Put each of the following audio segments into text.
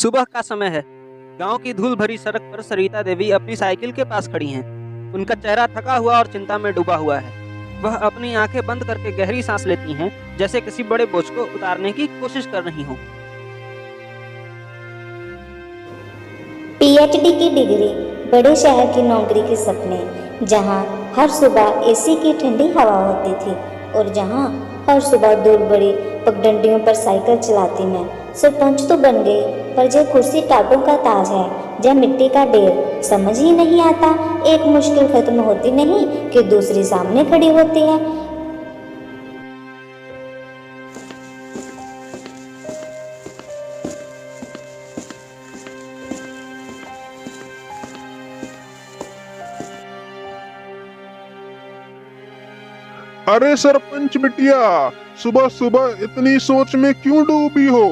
सुबह का समय है। गांव की धूल भरी सड़क पर सरिता देवी अपनी साइकिल के पास खड़ी हैं। उनका चेहरा थका हुआ और चिंता में डूबा हुआ है। वह अपनी आंखें बंद करके गहरी सांस लेती हैं, जैसे किसी बड़े बोझ को उतारने की कोशिश कर रही हों। पीएचडी की डिग्री, बड़े शहर की नौकरी के सपने, जहां हर सुबह एसी की ठंडी हवा होती थी और जहां हर सुबह दूर बड़ी पगडंडियों पर साइकिल चलाती मैं। सरपंच तो बन गई, पर जे कुर्सी टाटों का ताज है, जय मिट्टी का ढेर। समझ ही नहीं आता, एक मुश्किल खत्म होती नहीं कि दूसरी सामने खड़ी होती है। अरे सरपंच बिटिया, सुबह सुबह इतनी सोच में क्यों डूबी हो?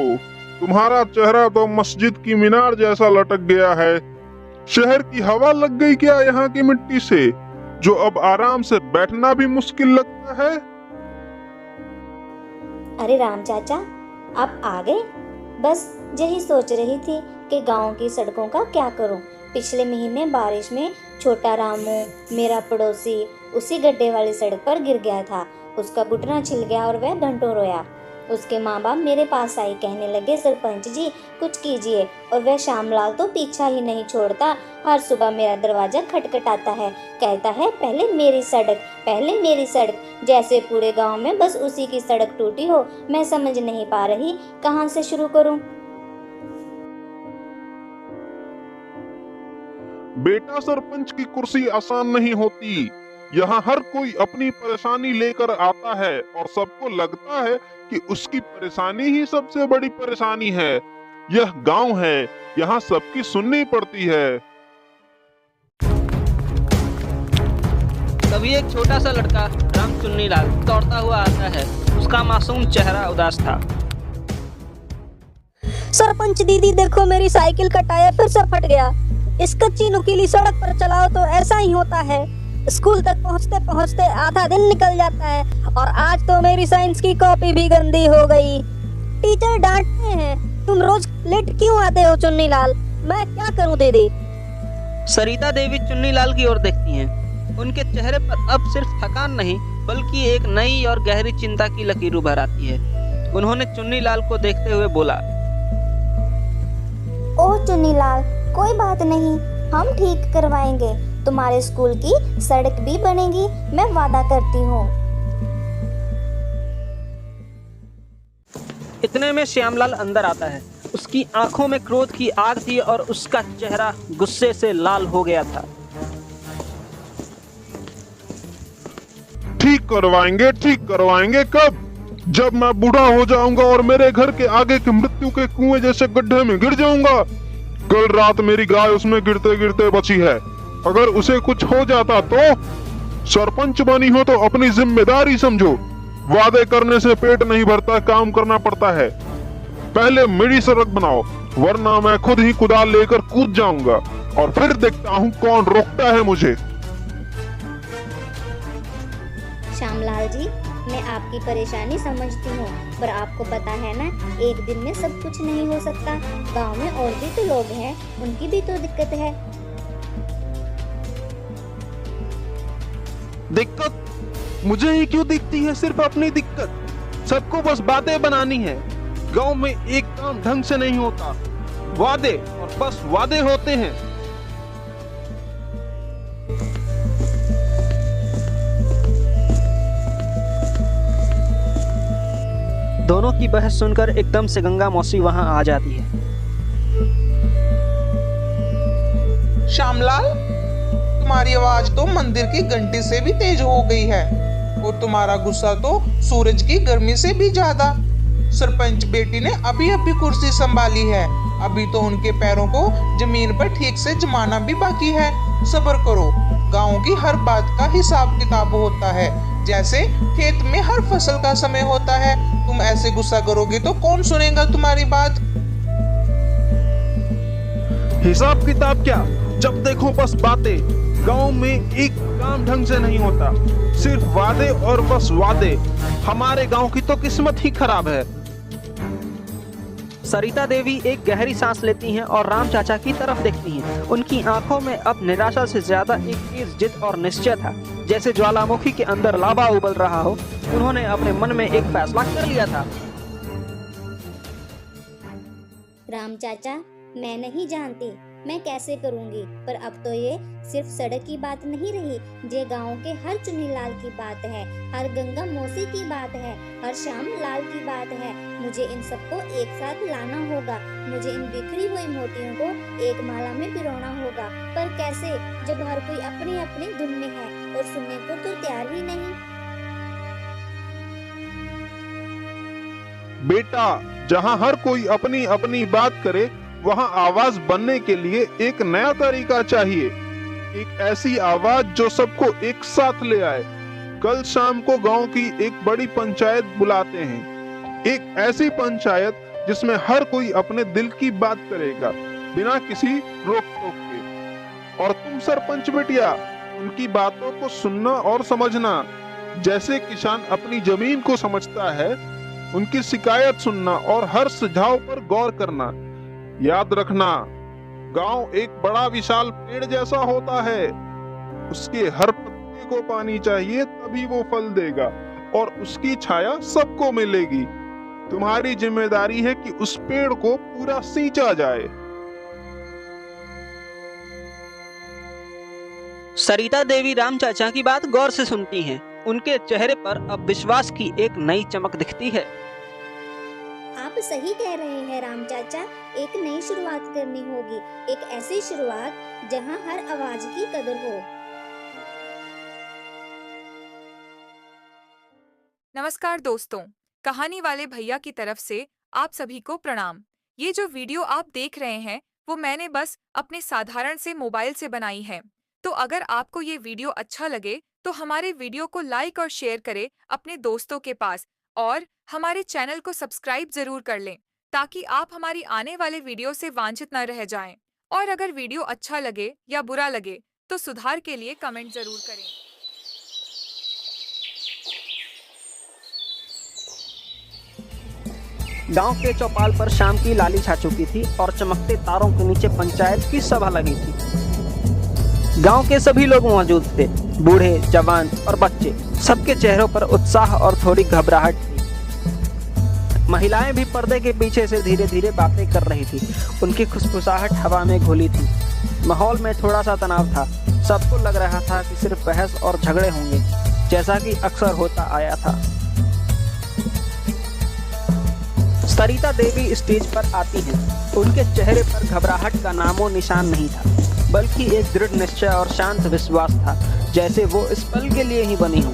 तुम्हारा चेहरा तो मस्जिद की मीनार जैसा लटक गया है। शहर की हवा लग गई क्या यहाँ की मिट्टी से, जो अब आराम से बैठना भी मुश्किल लगता है? अरे राम चाचा, आप आ गए? बस यही सोच रही थी कि गांव की सड़कों का क्या करूं। पिछले महीने बारिश में छोटा रामू, मेरा पड़ोसी, उसी गड्ढे वाली सड़क पर गिर गया था। उसका घुटना छिल गया और वह घंटों रोया। उसके माँ बाप मेरे पास आए, कहने लगे सरपंच जी कुछ कीजिए। और वह श्यामलाल तो पीछा ही नहीं छोड़ता। हर सुबह मेरा दरवाजा खटखटाता है, कहता है पहले मेरी सड़क, पहले मेरी सड़क। जैसे पूरे गांव में बस उसी की सड़क टूटी हो। मैं समझ नहीं पा रही कहाँ से शुरू करूं। बेटा, सरपंच की कुर्सी आसान नहीं होती। यहाँ हर कोई अपनी परेशानी लेकर आता है और सबको लगता है कि उसकी परेशानी ही सबसे बड़ी परेशानी है। यह गांव है, यहाँ सबकी सुननी पड़ती है। तभी एक छोटा सा लड़का राम चुन्नीलाल दौड़ता हुआ आता है। उसका मासूम चेहरा उदास था। सरपंच दीदी देखो, मेरी साइकिल का टायर फिर से फट गया। इस कच्ची नुकीली सड़क पर चलाओ तो ऐसा ही होता है। स्कूल तक पहुंचते पहुंचते आधा दिन निकल जाता है और आज तो मेरी साइंस की कॉपी भी गंदी हो गई। टीचर डांटते हैं, तुम रोज लेट क्यों आते हो चुन्नीलाल? मैं क्या करूं दीदी? सरिता देवी चुन्नीलाल की ओर देखती हैं। उनके चेहरे पर अब सिर्फ थकान नहीं, बल्कि एक नई और गहरी चिंता की लकीर उभर आती है। उन्होंने चुन्नीलाल को देखते हुए बोला, ओह चुन्नीलाल, कोई बात नहीं, हम ठीक करवाएंगे। तुम्हारे स्कूल की सड़क भी बनेगी, मैं वादा करती हूँ। इतने में श्यामलाल अंदर आता है। उसकी आंखों में क्रोध की आग थी और उसका चेहरा गुस्से से लाल हो गया था। ठीक करवाएंगे कब? जब मैं बूढ़ा हो जाऊंगा और मेरे घर के आगे के मृत्यु के कुएं जैसे गड्ढे में गिर जाऊंगा। कल रात मेरी गाय उसमें गिरते गिरते बची है। अगर उसे कुछ हो जाता तो? सरपंच बनी हो तो अपनी जिम्मेदारी समझो। वादे करने से पेट नहीं भरता, काम करना पड़ता है। पहले मेरी सड़क बनाओ, वरना मैं खुद ही कुदाल लेकर कूद जाऊंगा और फिर देखता हूँ कौन रोकता है मुझे। श्यामलाल जी, मैं आपकी परेशानी समझती हूँ, पर आपको पता है ना, एक दिन में सब कुछ नहीं हो सकता। गांव में और भी तो लोग हैं, उनकी भी तो दिक्कत है। दिक्कत मुझे ही क्यों दिखती है? सिर्फ अपनी दिक्कत। सबको बस बातें बनानी है। गांव में एक काम ढंग से नहीं होता। वादे और बस वादे होते हैं। दोनों की बहस सुनकर एकदम से गंगा मौसी वहां आ जाती है। श्यामलाल, तुम्हारी आवाज तो मंदिर की घंटी से भी तेज हो गई है और तुम्हारा गुस्सा तो सूरज की गर्मी से भी ज्यादा। सरपंच बेटी ने अभी अभी कुर्सी संभाली है, अभी तो उनके पैरों को जमीन पर ठीक से जमाना भी बाकी है। सब्र करो, गांव की हर बात का हिसाब किताब होता है, जैसे खेत में हर फसल का समय होता है। तुम ऐसे गुस्सा करोगे तो कौन सुनेगा तुम्हारी बात? हिसाब किताब क्या, जब देखो बस बातें। गांव में एक काम ढंग से नहीं होता, सिर्फ वादे और बस वादे। हमारे गांव की तो किस्मत ही खराब है। सरिता देवी एक गहरी सांस लेती हैं और राम चाचा की तरफ देखती हैं। उनकी आंखों में अब निराशा से ज्यादा एक तेज जिद और निश्चय था, जैसे ज्वालामुखी के अंदर लावा उबल रहा हो। उन्होंने अपने मन में एक फैसला कर लिया था। राम चाचा, मैं नहीं जानती मैं कैसे करूंगी, पर अब तो ये सिर्फ सड़क की बात नहीं रही, ये गांव के हर चुन्नीलाल की बात है, हर गंगा मौसी की बात है, हर श्याम लाल की बात है। मुझे इन सबको एक साथ लाना होगा, मुझे इन बिखरी हुई मोतियों को एक माला में पिरोना होगा। पर कैसे, जब हर कोई अपनी अपनी धुन में है और सुनने को तो तैयार ही नहीं। बेटा, जहाँ हर कोई अपनी अपनी बात करे, वहाँ आवाज बनने के लिए एक नया तरीका चाहिए। एक ऐसी आवाज जो सबको एक साथ ले आए। कल शाम को गांव की एक बड़ी पंचायत बुलाते हैं। एक ऐसी पंचायत जिसमें हर कोई अपने दिल की बात करेगा, बिना किसी रोक टोक के। और तुम सरपंच बिटिया, उनकी बातों को सुनना और समझना, जैसे किसान अपनी जमीन को समझता है। उनकी शिकायत सुनना और हर सुझाव पर गौर करना। याद रखना, गांव एक बड़ा विशाल पेड़ जैसा होता है। उसके हर पत्ते को पानी चाहिए, तभी वो फल देगा और उसकी छाया सबको मिलेगी। तुम्हारी जिम्मेदारी है कि उस पेड़ को पूरा सींचा जाए। सरिता देवी राम चाचा की बात गौर से सुनती हैं। उनके चेहरे पर अब विश्वास की एक नई चमक दिखती है। आप सही कह रहे हैं राम चाचा, एक नई शुरुआत करनी होगी, एक ऐसी शुरुआत जहां हर आवाज की कदर हो। नमस्कार दोस्तों, कहानी वाले भैया की तरफ से आप सभी को प्रणाम। ये जो वीडियो आप देख रहे हैं वो मैंने बस अपने साधारण से मोबाइल से बनाई है। तो अगर आपको ये वीडियो अच्छा लगे तो हमारे वीडियो को लाइक और शेयर करें अपने दोस्तों के पास, और हमारे चैनल को सब्सक्राइब जरूर कर लें ताकि आप हमारी आने वाले वीडियो से वांछित न रह जाएं। और अगर वीडियो अच्छा लगे या बुरा लगे तो सुधार के लिए कमेंट जरूर करें। गांव के चौपाल पर शाम की लाली छा चुकी थी और चमकते तारों के नीचे पंचायत की सभा लगी थी। गांव के सभी लोग मौजूद थे, बूढ़े, जवान और बच्चे। सबके चेहरों पर उत्साह और थोड़ी घबराहट थी। महिलाएं भी पर्दे के पीछे से धीरे धीरे बातें कर रही थी। उनकी खुशखुशाहट हवा में घुली थी। माहौल में थोड़ा सा तनाव था। सबको लग रहा था कि सिर्फ बहस और झगड़े होंगे, जैसा कि अक्सर होता आया था। सरिता देवी स्टेज पर आती हैं। उनके चेहरे पर घबराहट का नामो निशान नहीं था, बल्कि एक दृढ़ निश्चय और शांत विश्वास था, जैसे वो इस पल के लिए ही बनी हो।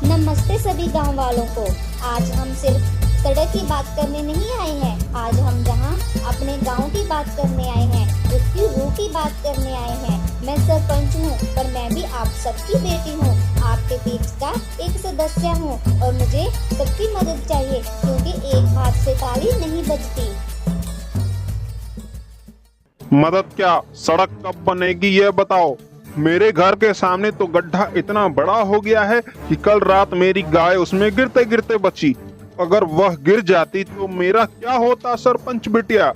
नमस्ते सभी गांव वालों को। आज हम सिर्फ सड़क की बात करने नहीं आए हैं। आज हम जहां अपने गांव की बात करने आए हैं, उसकी रूह की बात करने आए हैं। मैं सरपंच हूं, पर मैं भी आप सबकी बेटी हूं, आपके बीच का एक सदस्य हूं, और मुझे सबकी मदद चाहिए, क्योंकि एक हाथ से ताली नहीं बजती। मदद क्या? सड़क कब बनेगी ये बताओ। मेरे घर के सामने तो गड्ढा इतना बड़ा हो गया है कि कल रात मेरी गाय उसमें गिरते गिरते बची। अगर वह गिर जाती तो मेरा क्या होता सरपंच बिटिया?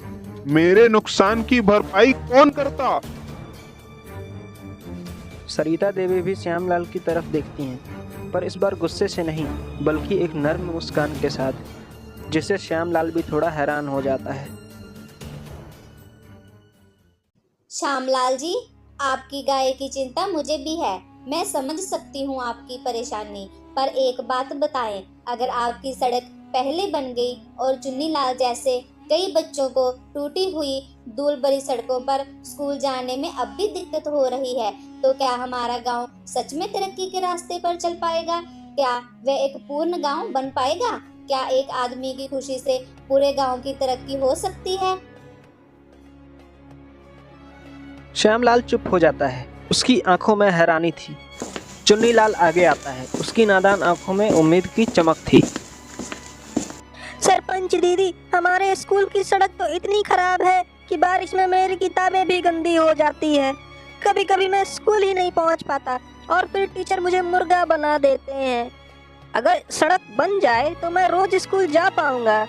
मेरे नुकसान की भरपाई कौन करता? सरिता देवी भी श्यामलाल की तरफ देखती हैं, पर इस बार गुस्से से नहीं, बल्कि एक नर्म मुस्कान के साथ, जिससे श्यामलाल भी थोड़ा हैरान हो जाता है। श्यामलाल जी, आपकी गाय की चिंता मुझे भी है। मैं समझ सकती हूँ आपकी परेशानी, पर एक बात बताएं, अगर आपकी सड़क पहले बन गई और चुन्नीलाल जैसे कई बच्चों को टूटी हुई धूल भरी सड़कों पर स्कूल जाने में अब भी दिक्कत हो रही है, तो क्या हमारा गांव सच में तरक्की के रास्ते पर चल पाएगा? क्या वह एक पूर्ण गांव बन पाएगा? क्या एक आदमी की खुशी से पूरे गांव की तरक्की हो सकती है? श्यामलाल चुप हो जाता है। उसकी आंखों में हैरानी थी। चुन्नीलाल आगे आता है। उसकी नादान आंखों में उम्मीद की चमक थी। सरपंच दीदी, हमारे स्कूल की सड़क तो इतनी खराब है कि बारिश में मेरी किताबें भी गंदी हो जाती है। कभी कभी मैं स्कूल ही नहीं पहुंच पाता और फिर टीचर मुझे मुर्गा बना देते हैं। अगर सड़क बन जाए तो मैं रोज स्कूल जा पाऊंगा।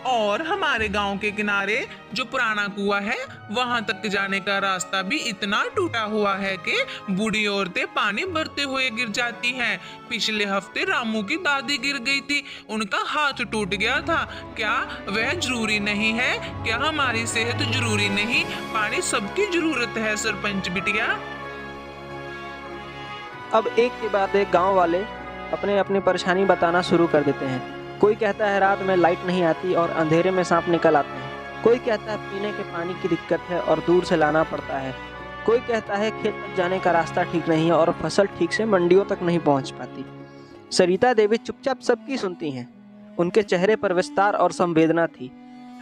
और हमारे गांव के किनारे जो पुराना कुआं है वहां तक जाने का रास्ता भी इतना टूटा हुआ है कि बूढ़ी औरतें पानी भरते हुए गिर जाती हैं। पिछले हफ्ते रामू की दादी गिर गई थी, उनका हाथ टूट गया था। क्या वह जरूरी नहीं है? क्या हमारी सेहत जरूरी नहीं? पानी सबकी जरूरत है सरपंच बिटिया। अब एक के बाद एक गांव वाले अपने अपनी परेशानी बताना शुरू कर देते हैं। कोई कहता है रात में लाइट नहीं आती और अंधेरे में सांप निकल आते हैं। कोई कहता है पीने के पानी की दिक्कत है और दूर से लाना पड़ता है। कोई कहता है खेत तक जाने का रास्ता ठीक नहीं है और फसल ठीक से मंडियों तक नहीं पहुंच पाती। सरिता देवी चुपचाप सबकी सुनती हैं। उनके चेहरे पर विस्तार और संवेदना थी।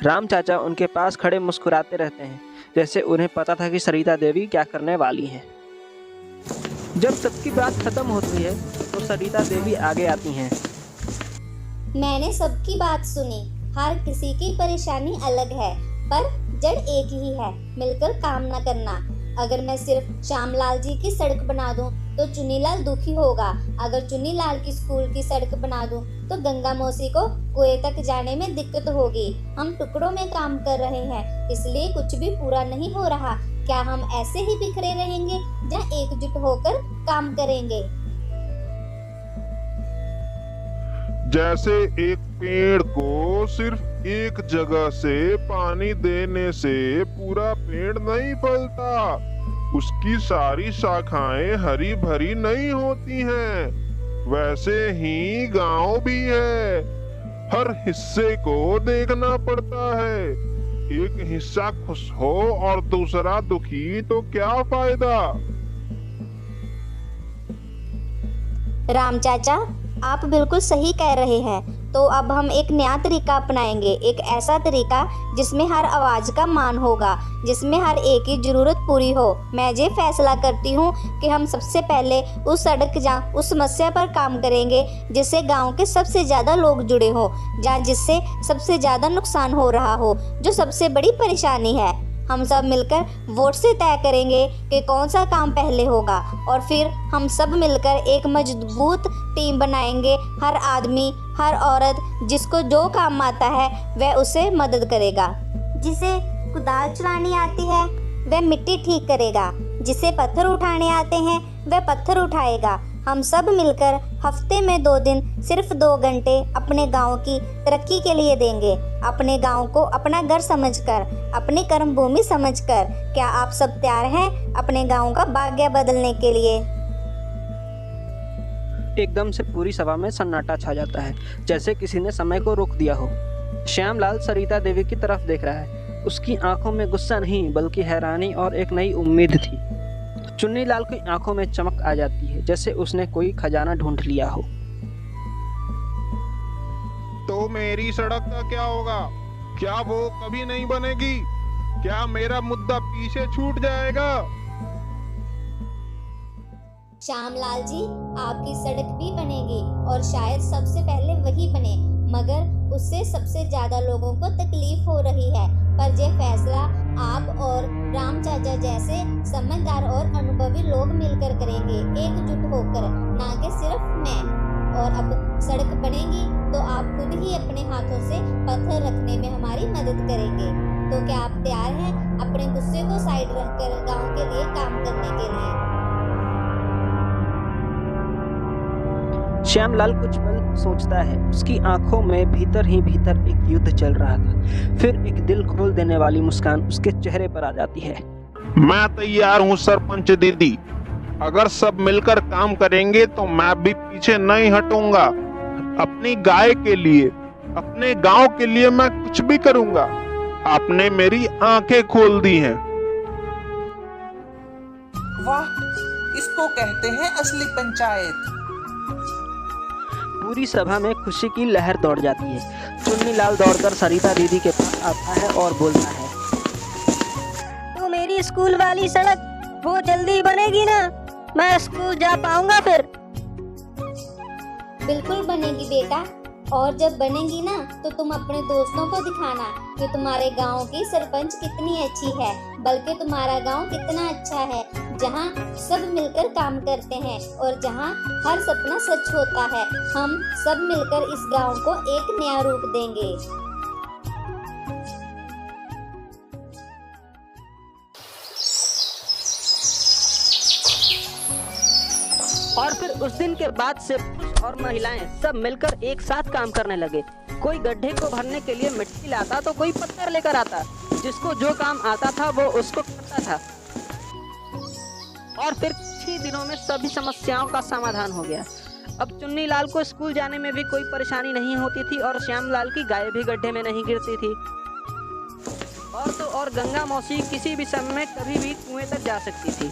राम चाचा उनके पास खड़े मुस्कुराते रहते हैं, जैसे उन्हें पता था कि सरिता देवी क्या करने वाली हैं। जब सबकी बात खत्म होती है तो सरिता देवी आगे आती हैं। मैंने सबकी बात सुनी। हर किसी की परेशानी अलग है, पर जड़ एक ही है, मिलकर काम न करना। अगर मैं सिर्फ श्यामलाल जी की सड़क बना दूं तो चुन्नीलाल दुखी होगा। अगर चुन्नीलाल की स्कूल की सड़क बना दूं तो गंगा मौसी को कुएं तक जाने में दिक्कत होगी। हम टुकड़ों में काम कर रहे हैं, इसलिए कुछ भी पूरा नहीं हो रहा। क्या हम ऐसे ही बिखरे रहेंगे या एकजुट होकर काम करेंगे? जैसे एक पेड़ को सिर्फ एक जगह से पानी देने से पूरा पेड़ नहीं फलता, उसकी सारी शाखाएं हरी भरी नहीं होती हैं। वैसे ही गांव भी है, हर हिस्से को देखना पड़ता है। एक हिस्सा खुश हो और दूसरा दुखी तो क्या फायदा। राम चाचा, आप बिल्कुल सही कह रहे हैं। तो अब हम एक नया तरीका अपनाएंगे, एक ऐसा तरीका जिसमें हर आवाज का मान होगा, जिसमें हर एक की जरूरत पूरी हो। मैं ये फैसला करती हूँ कि हम सबसे पहले उस सड़क या उस समस्या पर काम करेंगे जिससे गांव के सबसे ज़्यादा लोग जुड़े हों, या जिससे सबसे ज़्यादा नुकसान हो रहा हो, जो सबसे बड़ी परेशानी है। हम सब मिलकर वोट से तय करेंगे कि कौन सा काम पहले होगा, और फिर हम सब मिलकर एक मजबूत टीम बनाएंगे। हर आदमी, हर औरत जिसको जो काम आता है वह उसे मदद करेगा। जिसे कुदाल चलानी आती है वह मिट्टी ठीक करेगा, जिसे पत्थर उठाने आते हैं वह पत्थर उठाएगा। हम सब मिलकर हफ्ते में 2 दिन, सिर्फ 2 घंटे अपने गांव की तरक्की के लिए देंगे। अपने गांव को अपना घर समझकर, अपनी कर्म भूमि समझकर। क्या आप सब तैयार हैं अपने गांव का भाग्य बदलने के लिए? एकदम से पूरी सभा में सन्नाटा छा जाता है, जैसे किसी ने समय को रोक दिया हो। श्यामलाल सरिता देवी की तरफ देख रहा है। उसकी आंखों में गुस्सा नहीं बल्कि हैरानी और एक नई उम्मीद थी। चुन्नीलाल की आंखों में चमक आ जाती है, जैसे उसने कोई खजाना ढूंढ लिया हो। तो मेरी सड़क का क्या होगा? क्या वो कभी नहीं बनेगी? क्या मेरा मुद्दा पीछे छूट जाएगा? श्यामलाल जी, आपकी सड़क भी बनेगी और शायद सबसे पहले वही बने, मगर उससे सबसे ज्यादा लोगों को तकलीफ हो रही है। पर यह फैसला आप और राम चाचा जैसे समझदार और अनुभवी लोग मिलकर करेंगे, एकजुट होकर, ना कि सिर्फ मैं। और अब सड़क बनेगी तो आप खुद ही अपने हाथों से पत्थर रखने में हमारी मदद करेंगे। तो क्या आप तैयार हैं अपने गुस्से को साइड रखकर गांव के लिए काम करने के लिए? श्यामलाल कुछ पल सोचता है। उसकी आंखों में भीतर ही भीतर एक युद्ध चल रहा था। फिर एक दिल खोल देने वाली मुस्कान उसके चेहरे पर आ जाती है। मैं तैयार हूँ सरपंच दीदी। अगर सब मिलकर काम करेंगे तो मैं भी पीछे नहीं हटूंगा। अपनी गाय के लिए, अपने गांव के लिए मैं कुछ भी करूंगा। आपने मेरी आंखें खोल दी हैं। वाह, इसको कहते हैं असली पंचायत। पूरी सभा में खुशी की लहर दौड़ जाती है। चुन्नीलाल दौड़कर सरिता दीदी के पास आता है और बोलता है, तो मेरी स्कूल वाली सड़क वो जल्दी बनेगी ना? मैं स्कूल जा पाऊंगा फिर? बिल्कुल बनेगी बेटा। और जब बनेगी ना तो तुम अपने दोस्तों को दिखाना कि तुम्हारे गांव की सरपंच कितनी अच्छी है, बल्कि तुम्हारा गांव कितना अच्छा है, जहां सब मिलकर काम करते हैं और जहां हर सपना सच होता है। हम सब मिलकर इस गांव को एक नया रूप देंगे। और फिर उस दिन के बाद से पुरुष और महिलाएं सब मिलकर एक साथ काम करने लगे। कोई गड्ढे को भरने के लिए मिट्टी लाता तो कोई पत्थर लेकर आता। जिसको जो काम आता था वो उसको करता था। और फिर कुछ ही दिनों में सभी समस्याओं का समाधान हो गया। अब चुन्नी लाल को स्कूल जाने में भी कोई परेशानी नहीं होती थी और श्याम लाल की गाय भी गड्ढे में नहीं गिरती थी। और तो और गंगा मौसी किसी भी समय कभी भी कुएं तक जा सकती थी।